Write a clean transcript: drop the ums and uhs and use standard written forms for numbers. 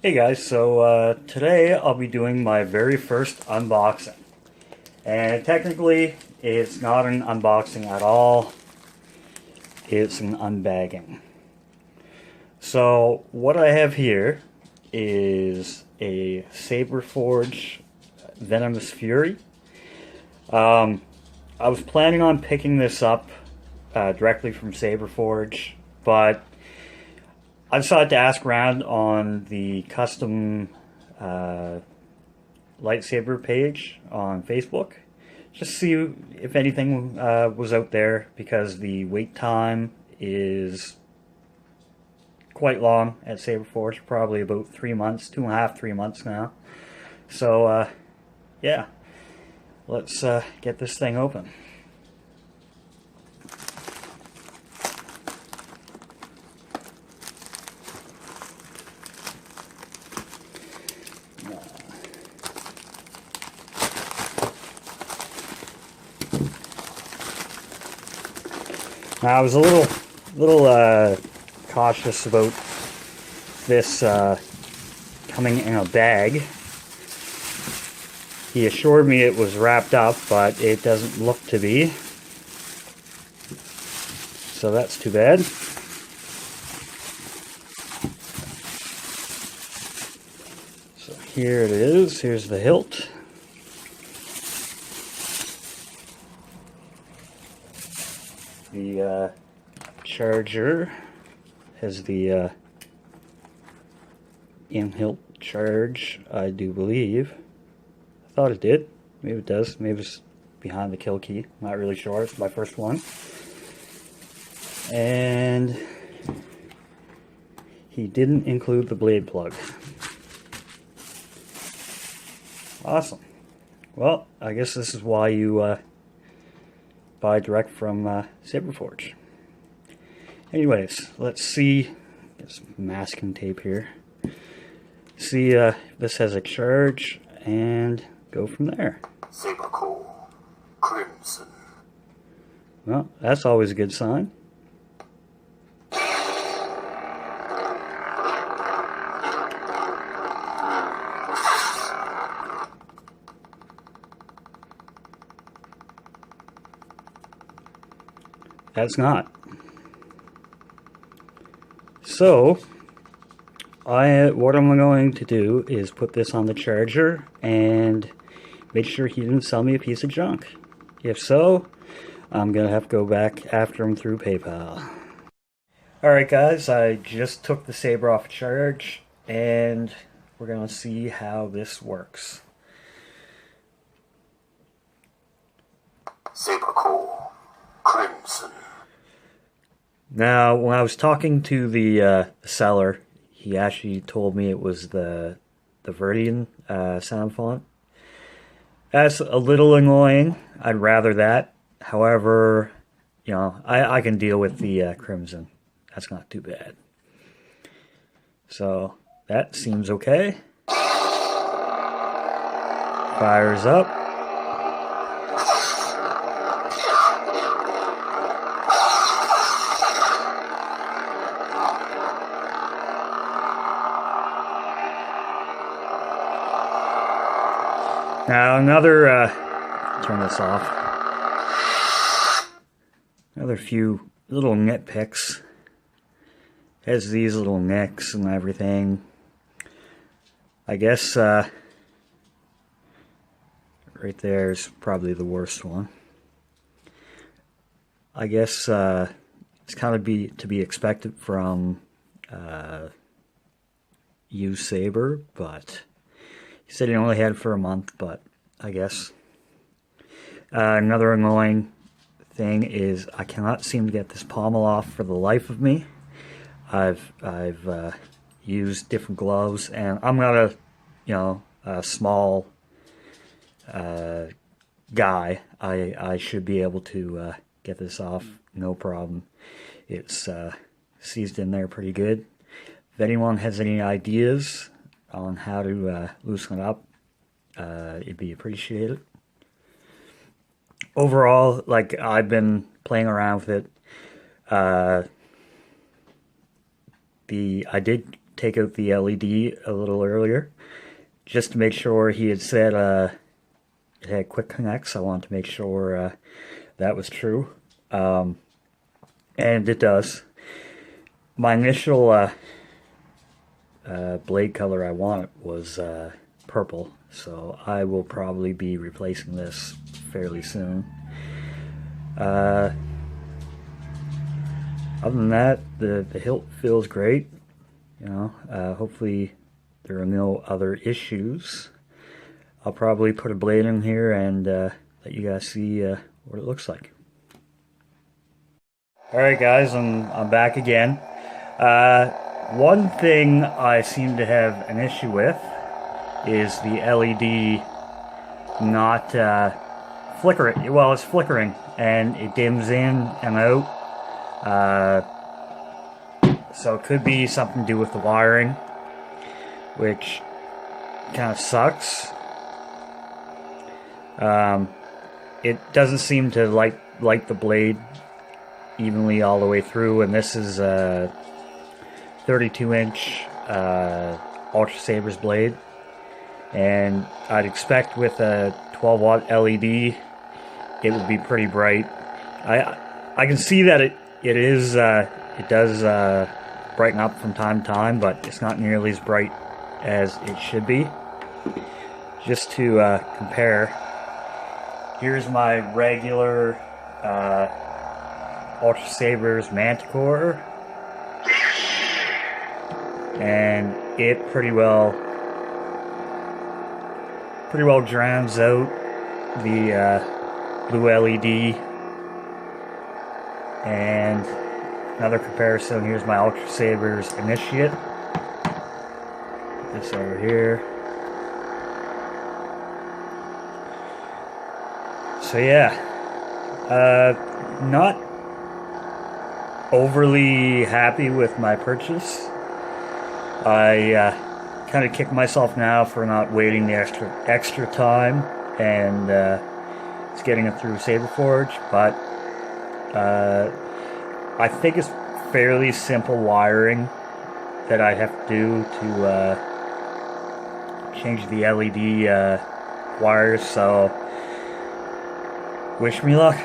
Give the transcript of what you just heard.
Hey guys, so today I'll be doing my very first unboxing. And technically, it's not an unboxing at all, it's an unbagging. So, what I have here is a Saberforge Venomous Fury. I was planning on picking this up directly from Saberforge, but I decided to ask around on the custom lightsaber page on Facebook. Just see if anything was out there, because the wait time is quite long at Saberforge, probably about 3 months, 2.5, 3 months now. So, yeah, let's get this thing open. Now, I was a little cautious about this coming in a bag. He assured me it was wrapped up, but it doesn't look to be. So that's too bad. So here it is. Here's the hilt. The charger has the in-hilt charge, I do believe. I thought it did. Maybe it does. Maybe it's behind the kill key. Not really sure. It's my first one. And he didn't include the blade plug. Awesome. Well, I guess this is why you buy direct from Saberforge. Anyways, let's see. Get some masking tape here. See if this has a charge and go from there. Saber core, crimson. Well, that's always a good sign. That's not. So, what I'm going to do is put this on the charger and make sure he didn't sell me a piece of junk. If so, I'm going to have to go back after him through PayPal. Alright guys, I just took the saber off charge, and we're going to see how this works. Saber core, crimson. Now, when I was talking to the seller, he actually told me it was the Verdian sound font. That's a little annoying. I'd rather that. However, you know, I can deal with the crimson. That's not too bad. So, that seems okay. Fires up. Now turn this off. Another few little nitpicks. It has these little nicks and everything. I guess right there is probably the worst one. I guess it's kind of to be expected from used saber, but he said he only had it for a month, but I guess. Another annoying thing is I cannot seem to get this pommel off for the life of me. I've used different gloves, and I'm not a small guy. I should be able to get this off, no problem. It's seized in there pretty good. If anyone has any ideas on how to loosen it up, it'd be appreciated. Overall, like, I've been playing around with it. I did take out the LED a little earlier, just to make sure. He had said it had quick connects. I wanted to make sure that was true, and it does. My initial blade color I wanted was purple, so I will probably be replacing this fairly soon. Other than that, the hilt feels great. You know, hopefully there are no other issues. I'll probably put a blade in here and let you guys see what it looks like. Alright guys, I'm back again. One thing I seem to have an issue with is the LED not flickering. Well, it's flickering and it dims in and out. So it could be something to do with the wiring, which kind of sucks. It doesn't seem to light the blade evenly all the way through, and this is a 32-inch Ultra Saber's blade, and I'd expect with a 12-watt LED it would be pretty bright. I can see that it does brighten up from time to time, but it's not nearly as bright as it should be. Just to compare, here's my regular Ultra Saber's Manticore, and it pretty well drowns out the blue LED. And another comparison, here's my Ultra Saber's Initiate. This over here. So yeah, not overly happy with my purchase. I kind of kick myself now for not waiting the extra time and it's getting it through Saberforge, but I think it's fairly simple wiring that I have to do to change the LED wires, so wish me luck.